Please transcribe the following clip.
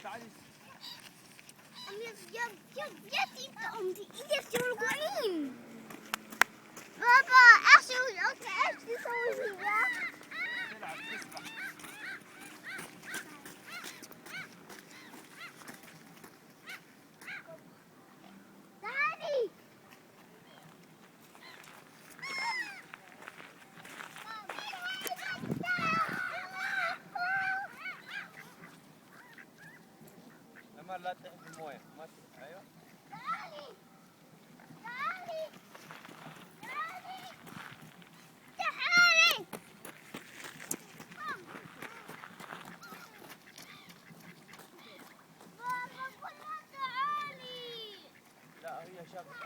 تعالي. Jag tittar om det är stor gå in. Pappa, jag ska efter så himla. تلعب تسبح. Daddy. لما لا تحب المويه ما ايوه. Daddy. Daddy. Daddy. تعالي. بابا كلها تعالي. لا هي شافت